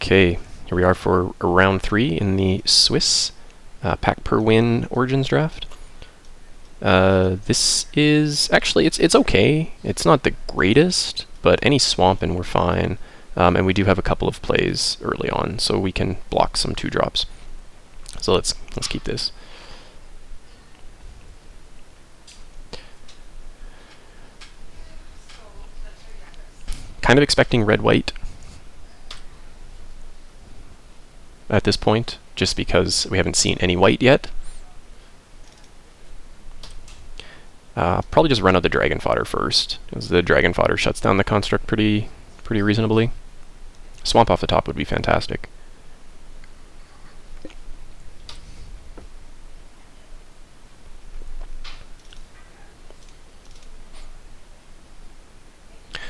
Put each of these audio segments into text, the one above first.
Okay, here we are for round 3 in the Swiss pack per win Origins draft. This is actually it's okay. It's not the greatest, but any swamp and we're fine. And we do have a couple of plays early on, so we can block some 2-drops. So let's keep this. Kind of expecting red-white at this point, just because we haven't seen any white yet. Probably just run out the dragon fodder first, because the dragon fodder shuts down the construct pretty reasonably. Swamp off the top would be fantastic.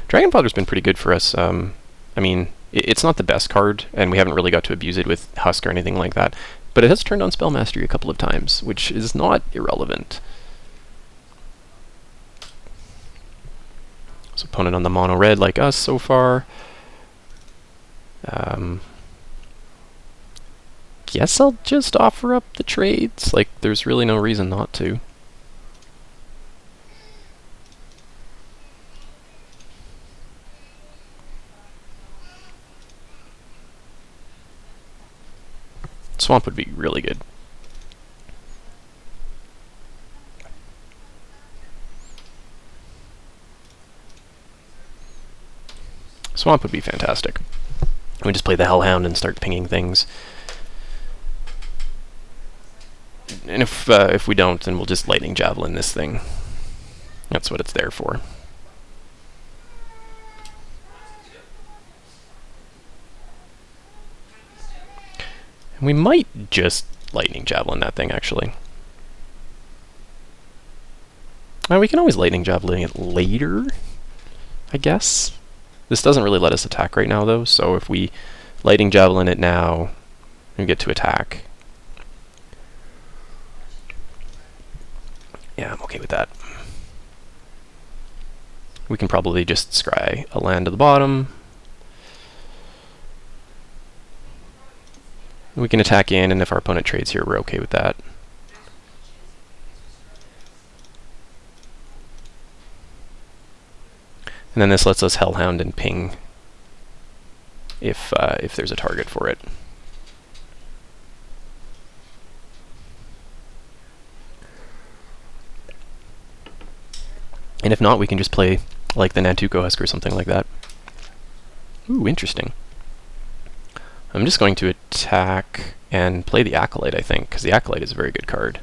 Dragon fodder's been pretty good for us. I mean, it's not the best card, and we haven't really got to abuse it with Husk or anything like that, but it has turned on Spell Mastery a couple of times, which is not irrelevant. So opponent on the mono red like us so far. Guess I'll just offer up the trades. Like, there's really no reason not to. Swamp would be really good. Swamp would be fantastic. We just play the Hellhound and start pinging things. And if we don't, then we'll just Lightning Javelin this thing. That's what it's there for. And we might just Lightning Javelin that thing, actually. We can always Lightning Javelin it later, I guess. This doesn't really let us attack right now, though, so if we Lightning Javelin it now, we get to attack. Yeah, I'm okay with that. We can probably just scry a land to the bottom. We can attack in, and if our opponent trades here, we're okay with that. And then this lets us Hellhound and ping if there's a target for it. And if not, we can just play like the Nantuko Husk or something like that. Ooh, interesting. I'm just going to attack and play the Acolyte, I think, because the Acolyte is a very good card.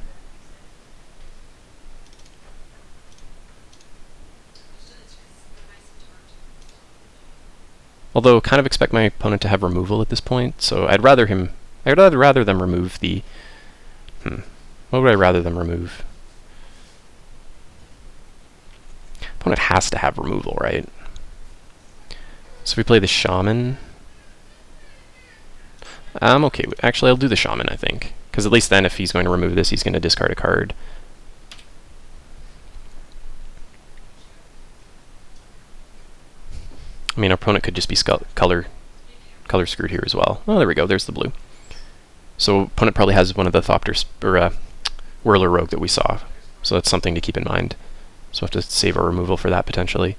Although, kind of expect my opponent to have removal at this point, so I'd rather them remove the... What would I rather them remove? Opponent has to have removal, right? So we play the Shaman. I'm okay with... Actually, I'll do the Shaman, I think. Because at least then, if he's going to remove this, he's going to discard a card. I mean, our opponent could just be color screwed here as well. Oh, there we go. There's the blue. So opponent probably has one of the Thopter or Whirler Rogue that we saw. So that's something to keep in mind. So we'll have to save our removal for that potentially.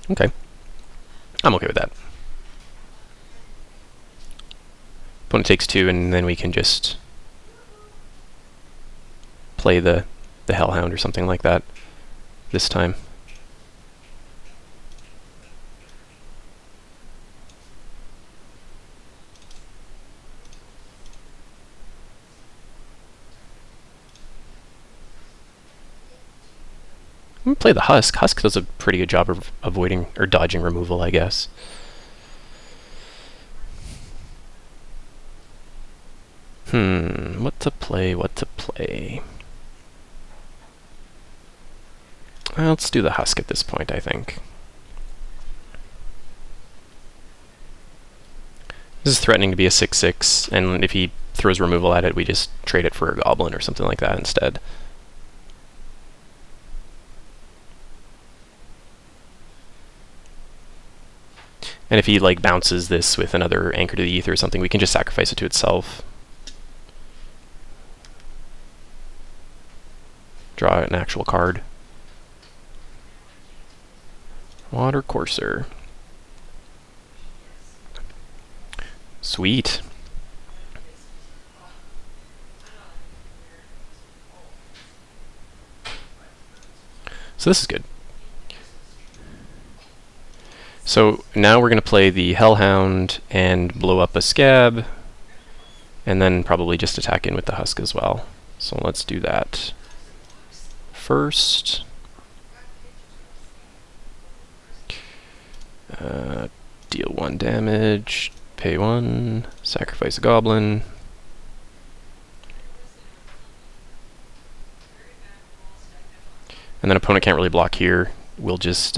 Okay. I'm okay with that. Opponent takes 2, and then we can just play the Hellhound or something like that this time. I'm gonna play the Husk. Husk does a pretty good job of avoiding or dodging removal, I guess. What to play, what to play? Let's do the Husk at this point, I think. This is threatening to be a 6/6, and if he throws removal at it, we just trade it for a goblin or something like that instead. And if he like bounces this with another Anchor to the Ether or something, we can just sacrifice it to itself. Draw an actual card. Water Courser. Sweet. So this is good. So now we're going to play the Hellhound and blow up a Scab, and then probably just attack in with the Husk as well. So let's do that first. Deal 1 damage, pay 1, sacrifice a Goblin. And then opponent can't really block here. We'll just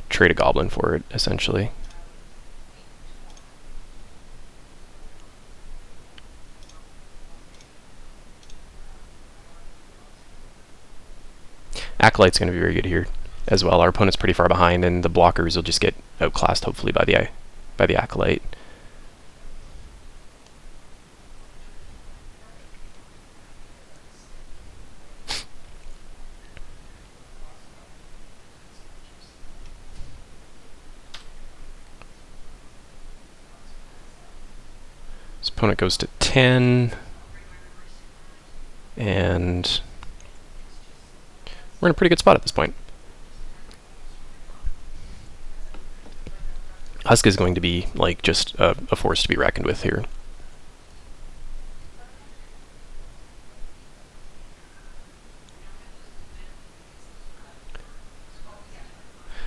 trade a Goblin for it, essentially. Acolyte's going to be very good here as well. Our opponent's pretty far behind, and the blockers will just get outclassed, hopefully, by the Acolyte. This opponent goes to 10, and we're in a pretty good spot at this point. Husk is going to be like just a force to be reckoned with here.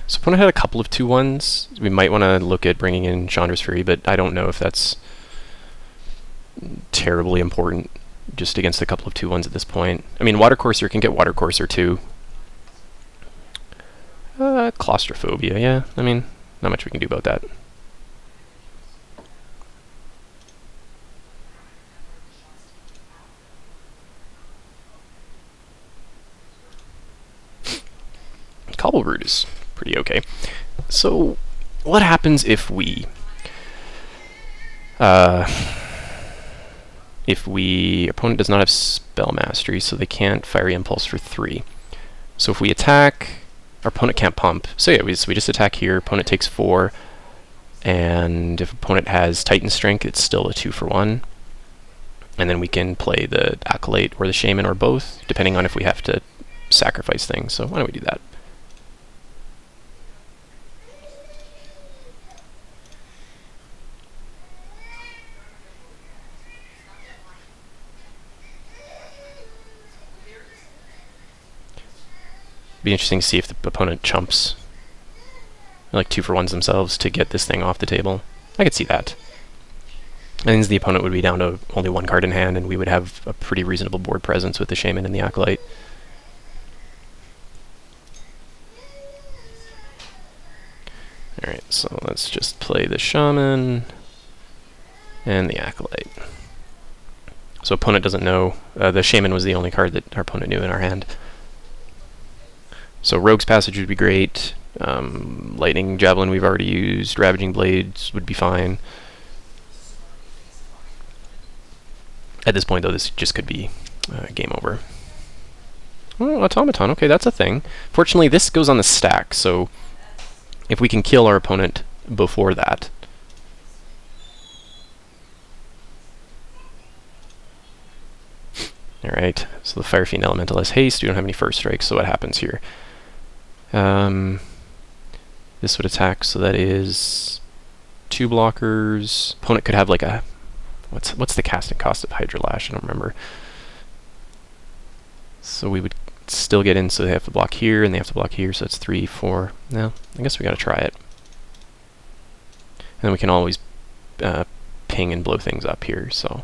So opponent had a couple of 2/1s. We might want to look at bringing in Chandra's Fury, but I don't know if that's terribly important just against a couple of 2/1s at this point. I mean, Water Courser can get Water Courser too. Claustrophobia, yeah. I mean, not much we can do about that. Cobble Root is pretty okay. So, what happens if we opponent does not have Spell Mastery, so they can't Fiery Impulse for 3. So if we attack, our opponent can't pump. So yeah, we just attack here, opponent takes 4, and if opponent has Titan Strength, it's still a 2-for-1. And then we can play the Acolyte or the Shaman or both, depending on if we have to sacrifice things. So why don't we do that? Be interesting to see if the opponent chumps like 2-for-1s themselves to get this thing off the table. I could see that. That means the opponent would be down to only 1 card in hand, and we would have a pretty reasonable board presence with the Shaman and the Acolyte. Alright, so let's just play the Shaman and the Acolyte. So opponent doesn't know. The Shaman was the only card that our opponent knew in our hand. So Rogue's Passage would be great. Lightning Javelin we've already used. Ravaging Blades would be fine. At this point, though, this just could be game over. Oh, Automaton. Okay, that's a thing. Fortunately, this goes on the stack, so if we can kill our opponent before that... Alright, so the Fire Fiend Elemental has haste. We don't have any first strikes, so what happens here? This would attack, so that is 2 blockers. Opponent could have like a... What's the casting cost of Hydra Lash? I don't remember. So we would still get in, so they have to block here, and they have to block here, so it's 3, 4. No, I guess we gotta try it. And then we can always ping and blow things up here, so...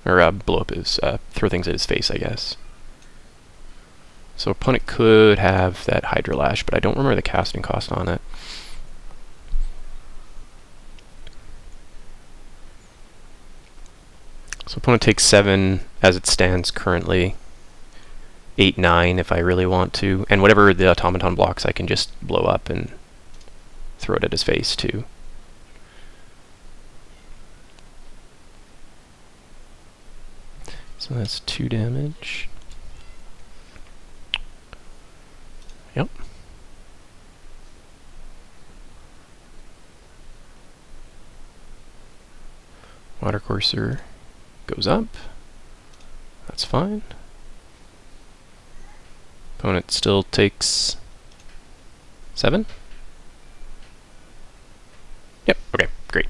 Or blow up his, throw things at his face, I guess. So opponent could have that Hydra Lash, but I don't remember the casting cost on it. So opponent takes 7 as it stands currently. 8, 9 if I really want to. And whatever the automaton blocks, I can just blow up and throw it at his face too. So that's 2 damage. Yep. Watercourser goes up. That's fine. Opponent still takes 7. Yep, okay, great.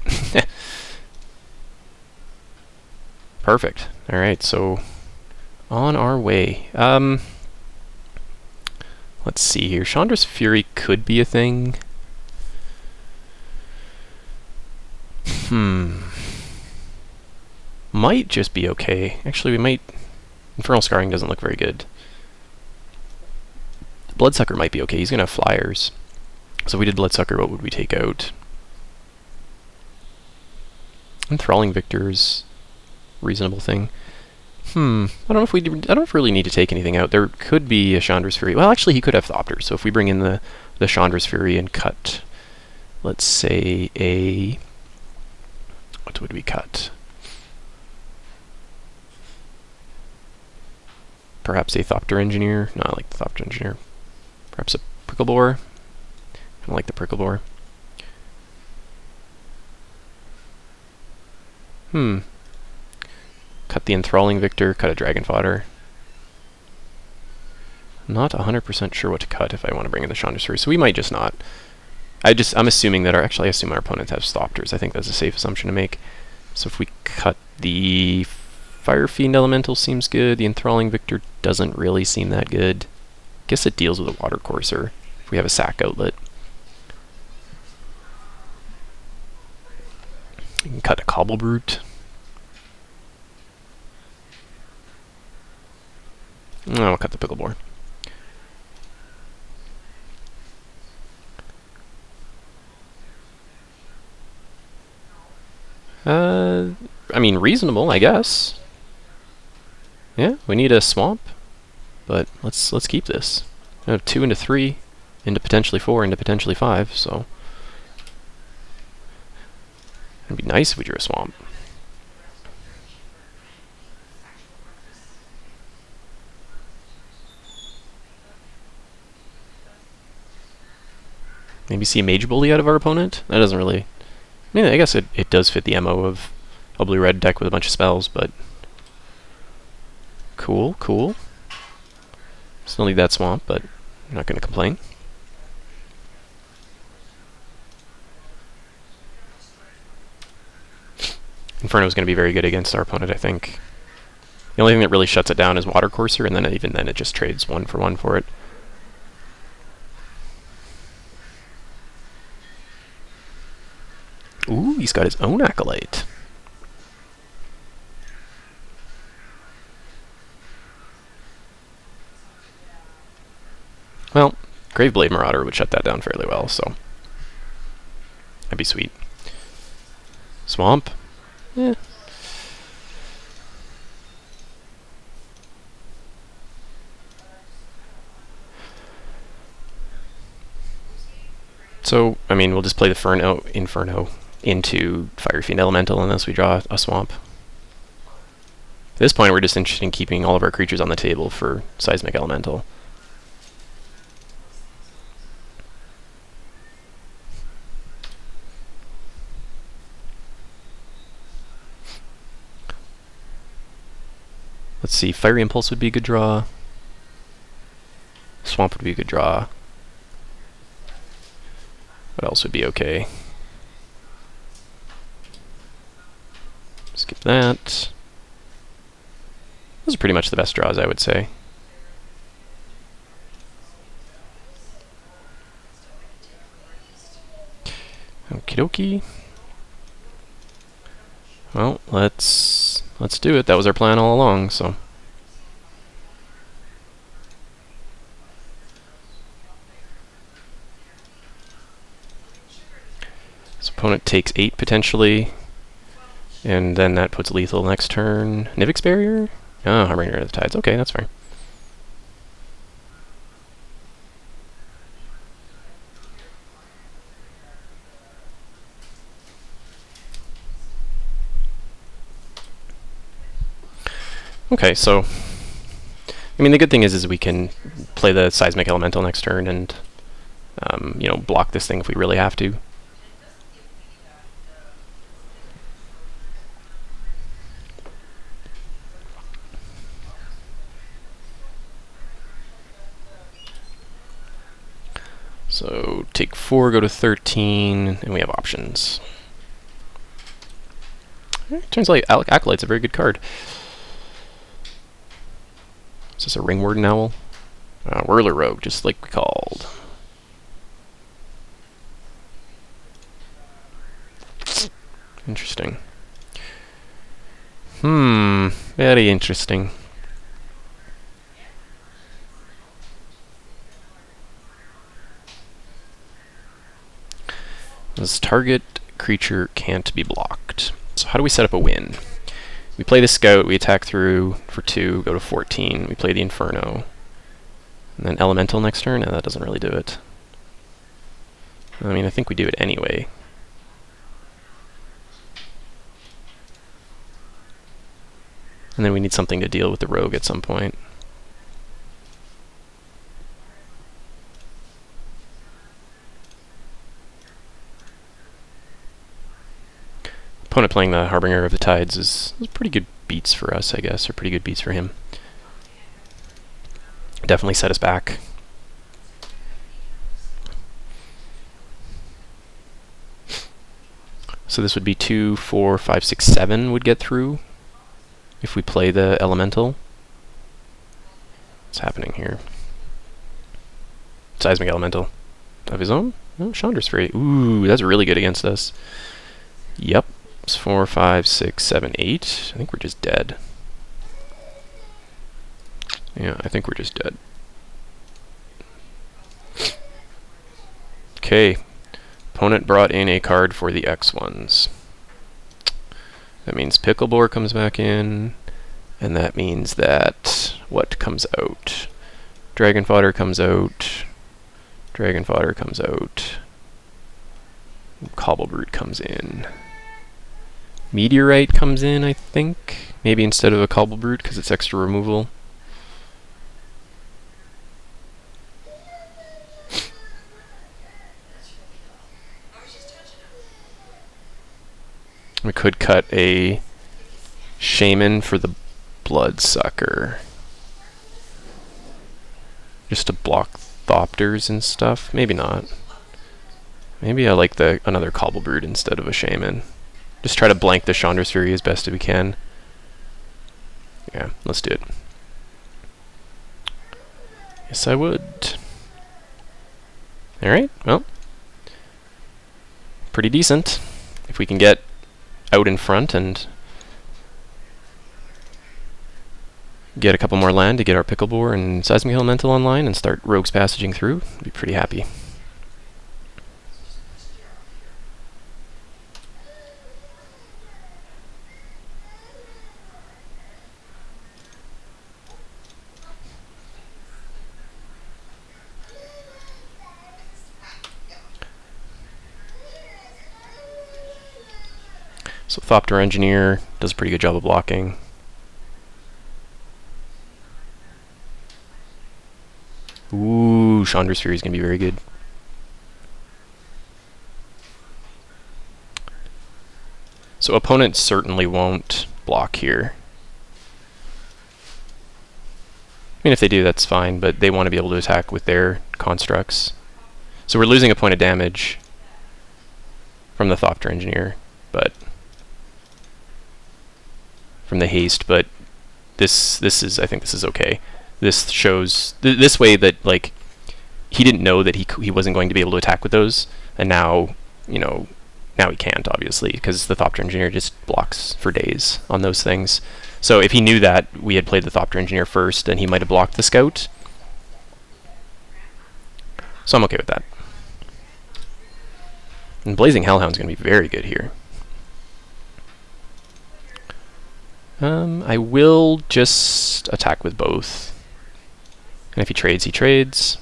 Perfect. Alright, so on our way. Let's see here. Chandra's Fury could be a thing. Might just be okay. Actually, we might... Infernal Scarring doesn't look very good. Bloodsucker might be okay. He's going to have flyers. So if we did Bloodsucker, what would we take out? Enthralling Victor's reasonable thing. I don't know if we really need to take anything out. There could be a Chandra's Fury. Well, actually, he could have Thopter. So if we bring in the Chandra's Fury and cut, let's say a... What would we cut? Perhaps a Thopter Engineer. No, I like the Thopter Engineer. Perhaps a Pricklebore. I don't like the Pricklebore. Cut the Enthralling Victor, cut a Dragon Fodder. Not 100% sure what to cut if I want to bring in the Chandra's Fury, so we might just not. I'm assuming that I assume our opponent has Thopters. I think that's a safe assumption to make. So if we cut the Fire Fiend Elemental seems good. The Enthralling Victor doesn't really seem that good. Guess it deals with a Watercourser if we have a sack outlet. You can cut a Cobble Brute. No, I'll cut the Picklebore. I mean, reasonable, I guess. Yeah, we need a swamp, but let's keep this. We have 2 into 3, into potentially 4, into potentially 5, so it'd be nice if we drew a swamp. Maybe see a Mage Bully out of our opponent? That doesn't really... I mean, I guess it does fit the MO of a blue-red deck with a bunch of spells, but... Cool, cool. Still need that swamp, but I'm not going to complain. Inferno is going to be very good against our opponent, I think. The only thing that really shuts it down is Watercourser, and then even then it just trades 1 for 1 for it. Ooh, he's got his own Acolyte. Well, Graveblade Marauder would shut that down fairly well, so that'd be sweet. Swamp? Yeah. So, I mean, we'll just play the Inferno into Fire Fiend Elemental unless we draw a swamp. At this point, we're just interested in keeping all of our creatures on the table for Seismic Elemental. Let's see, Fiery Impulse would be a good draw. Swamp would be a good draw. What else would be okay? Skip that. Those are pretty much the best draws, I would say. Okie dokie. Well, let's do it. That was our plan all along, so. So opponent takes 8 potentially. And then that puts lethal next turn. Nivix Barrier? Oh, Harbinger of the Tides. Okay, that's fine. Okay, so I mean the good thing is we can play the Seismic Elemental next turn and you know, block this thing if we really have to. So take 4, go to 13, and we have options. Turns out Acolyte's a very good card. Is this a Ring Warden Owl? Whirler Rogue, just like we called. Interesting. Very interesting. This target creature can't be blocked. So how do we set up a win? We play the Scout, we attack through for 2, go to 14. We play the Inferno. And then Elemental next turn? No, that doesn't really do it. I mean, I think we do it anyway. And then we need something to deal with the Rogue at some point. Opponent playing the Harbinger of the Tides is pretty good beats for us, I guess, or pretty good beats for him. Definitely set us back. So this would be 2, 4, 5, 6, 7 would get through if we play the Elemental. What's happening here? Seismic Elemental of his own? Oh, Chandra's free. Ooh, that's really good against us. Yep. It's 4, 5, 6, 7, 8. I think we're just dead. Yeah, I think we're just dead. Okay. Opponent brought in a card for the X1s. That means Picklebore comes back in, and that means that what comes out? Dragon Fodder comes out. Dragon Fodder comes out. Cobblebrute comes in. Meteorite comes in, I think. Maybe instead of a Cobblebrute, because it's extra removal. We could cut a Shaman for the Bloodsucker. Just to block Thopters and stuff. Maybe not. Maybe I like another Cobblebrute instead of a Shaman. Just try to blank the Chandra's Fury as best as we can. Yeah, let's do it. Yes, I would. Alright, well. Pretty decent. If we can get out in front and get a couple more land to get our Picklebore and Seismic Elemental online and start Rogues Passaging through, I'd be pretty happy. So Thopter Engineer does a pretty good job of blocking. Ooh, Chandra's Fury is going to be very good. So opponents certainly won't block here. I mean, if they do, that's fine, but they want to be able to attack with their constructs. So we're losing a point of damage from the Thopter Engineer, but from the haste, but this is, I think this is okay. This shows this way that like he didn't know that he wasn't going to be able to attack with those, and now, you know, now he can't, obviously, because the Thopter Engineer just blocks for days on those things. So if he knew that we had played the Thopter Engineer first, then he might have blocked the Scout. So I'm okay with that. And Blazing Hellhound's going to be very good here. I will just attack with both. And if he trades, he trades.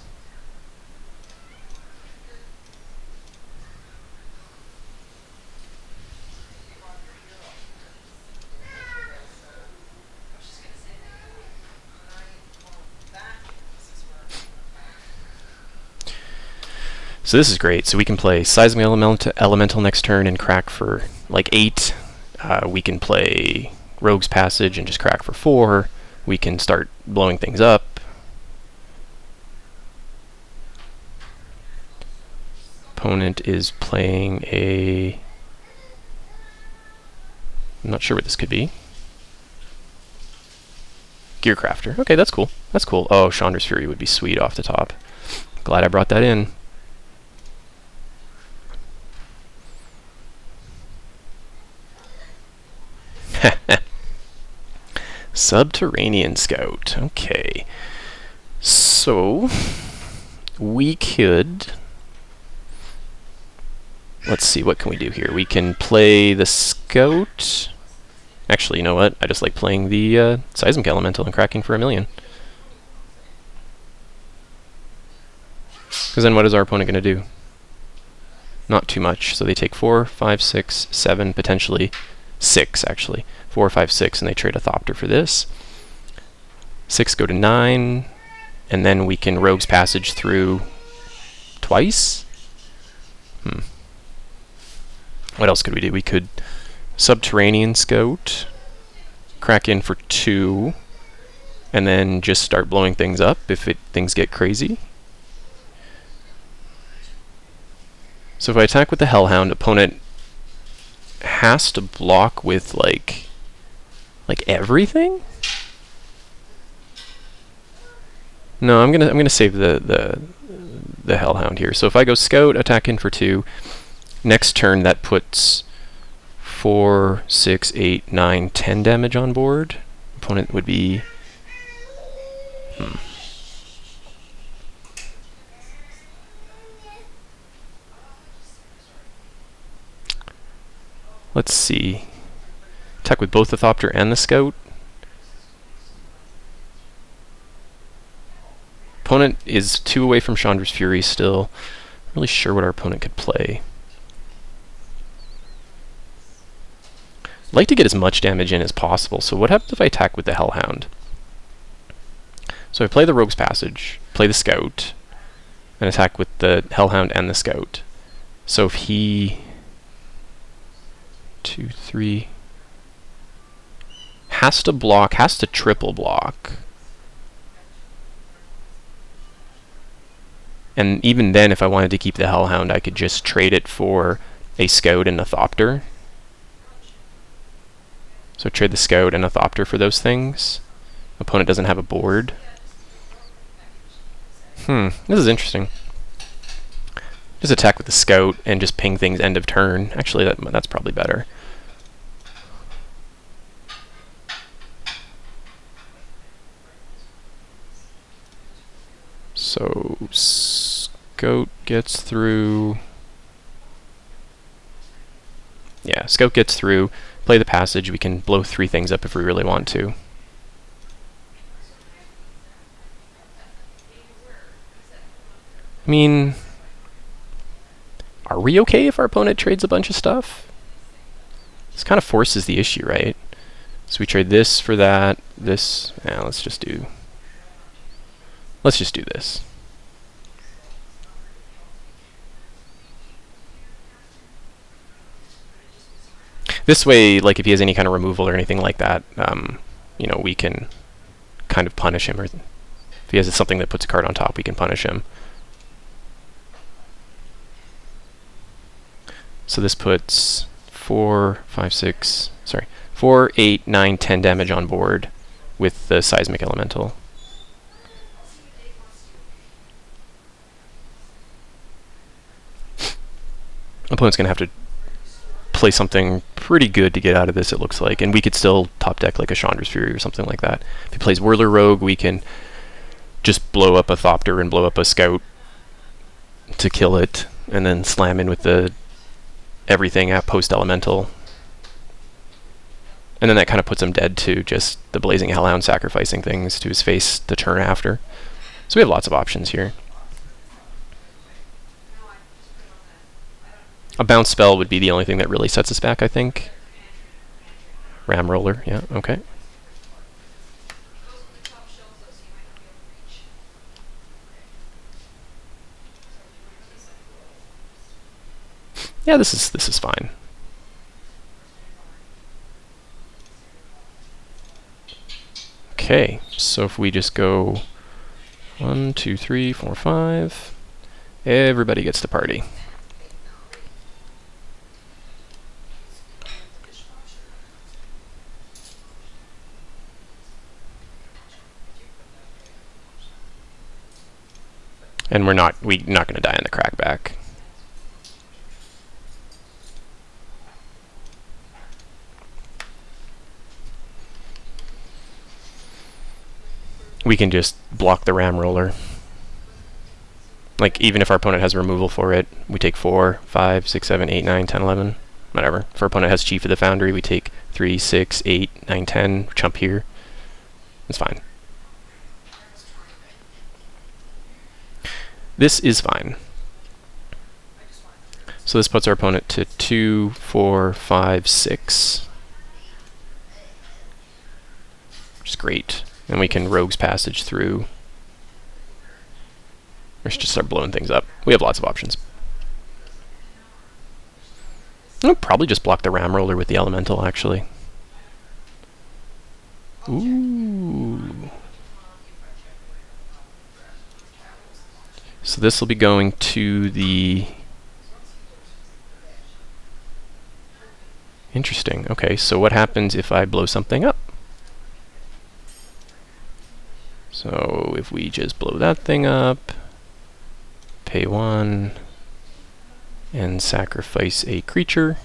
So this is great. So we can play Seismic Elemental next turn and crack for like 8. We can play Rogue's Passage and just crack for 4. We can start blowing things up. Opponent is playing a... I'm not sure what this could be. Gearcrafter. Okay, that's cool. That's cool. Oh, Chandra's Fury would be sweet off the top. Glad I brought that in. Subterranean Scout. Okay. So, we could... Let's see, what can we do here? We can play the Scout. Actually, you know what? I just like playing the Seismic Elemental and cracking for 1,000,000. Because then what is our opponent going to do? Not too much. So they take 4, 5, 6, 7, potentially 6, actually. 4, 5, 6, and they trade a Thopter for this. 6 go to 9, and then we can Rogue's Passage through twice? What else could we do? We could Subterranean Scout, crack in for 2, and then just start blowing things up if things get crazy. So if I attack with the Hellhound, opponent has to block with like everything? No, I'm gonna save the Hellhound here. So if I go Scout, attack in for 2, next turn that puts 4, 6, 8, 9, 10 damage on board. Opponent would be... Let's see. Attack with both the Thopter and the Scout. Opponent is 2 away from Chandra's Fury still. Not really sure what our opponent could play. I'd like to get as much damage in as possible, so what happens if I attack with the Hellhound? So I play the Rogue's Passage, play the Scout, and attack with the Hellhound and the Scout. So if he... 2, 3... has to block, has to triple block. And even then, if I wanted to keep the Hellhound, I could just trade it for a Scout and a Thopter. So trade the Scout and a Thopter for those things. Opponent doesn't have a board. This is interesting. Just attack with the Scout and just ping things end of turn. Actually, that's probably better. So Scout gets through. Yeah, Scout gets through. Play the Passage. We can blow 3 things up if we really want to. I mean, are we okay if our opponent trades a bunch of stuff? This kind of forces the issue, right? So we trade this for that, this. Yeah, let's just do this. This way, like if he has any kind of removal or anything like that, you know, we can kind of punish him. Or if he has something that puts a card on top, we can punish him. So this puts 4, 5, 6, sorry, 4, 8, 9, 10 damage on board with the Seismic Elemental. Opponent's going to have to play something pretty good to get out of this, it looks like. And we could still top deck like a Chandra's Fury or something like that. If he plays Whirler Rogue, we can just blow up a Thopter and blow up a Scout to kill it, and then slam in with the everything at post Elemental. And then that kind of puts him dead to just the Blazing Hellhound sacrificing things to his face the turn after. So we have lots of options here. A bounce spell would be the only thing that really sets us back, I think. Ram Roller, yeah, okay. Yeah, this is fine. Okay, so if we just go 1, 2, 3, 4, 5, everybody gets to party. And we're not going to die in the crackback. We can just block the Ram Roller. Like, even if our opponent has removal for it, we take 4, 5, 6, 7, 8, 9, 10, 11, whatever. If our opponent has Chief of the Foundry, we take 3, 6, 8, 9, 10, chump here. It's fine. This is fine. So this puts our opponent to 2, 4, 5, 6. Which is great. And we can Rogue's Passage through. Or just start blowing things up. We have lots of options. I'll probably just block the Ram Roller with the Elemental, actually. Ooh. So this will be going to the... Interesting. Okay, so what happens if I blow something up? So if we just blow that thing up, pay 1, and sacrifice a creature.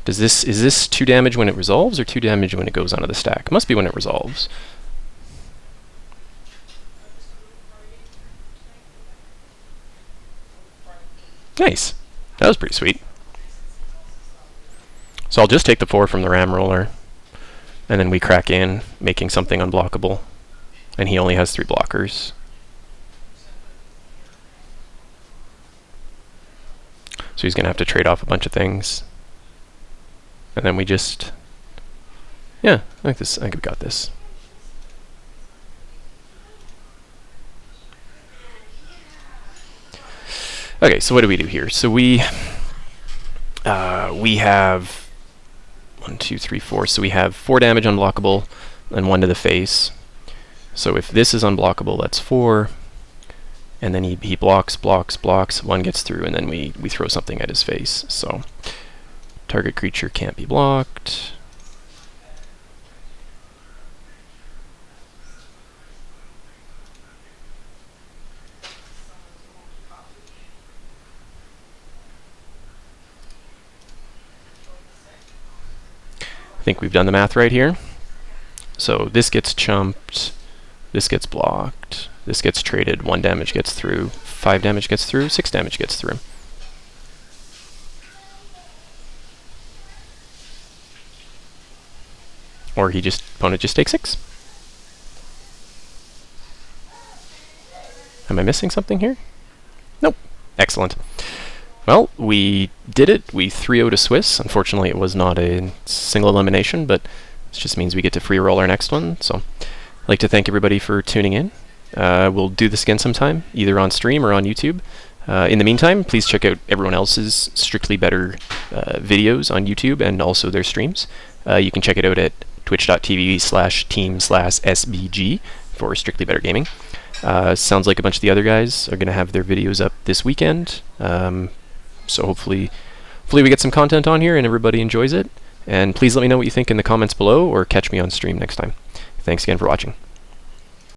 Is this 2 damage when it resolves, or 2 damage when it goes onto the stack? It must be when it resolves. Nice. That was pretty sweet. So I'll just take the 4 from the Ram Roller, and then we crack in, making something unblockable. And he only has 3 blockers. So he's going to have to trade off a bunch of things. And then we just... Yeah, I think we got this. Okay, so what do we do here? So we have 1, 2, 3, 4. So we have 4 damage unblockable and 1 to the face. So if this is unblockable, that's 4. And then he blocks, 1 gets through, and then we throw something at his face. So target creature can't be blocked. I think we've done the math right here. So this gets chumped, this gets blocked, this gets traded, 1 damage gets through, 5 damage gets through, 6 damage gets through. Or opponent just takes 6. Am I missing something here? Nope. Excellent. Well, we did it. We 3-0'd a Swiss. Unfortunately, it was not a single elimination, but this just means we get to free roll our next one. So I'd like to thank everybody for tuning in. We'll do this again sometime, either on stream or on YouTube. In the meantime, please check out everyone else's Strictly Better videos on YouTube and also their streams. You can check it out at twitch.tv/team/SBG for Strictly Better Gaming. Sounds like a bunch of the other guys are going to have their videos up this weekend. So hopefully we get some content on here and everybody enjoys it. And please let me know what you think in the comments below, or catch me on stream next time. Thanks again for watching.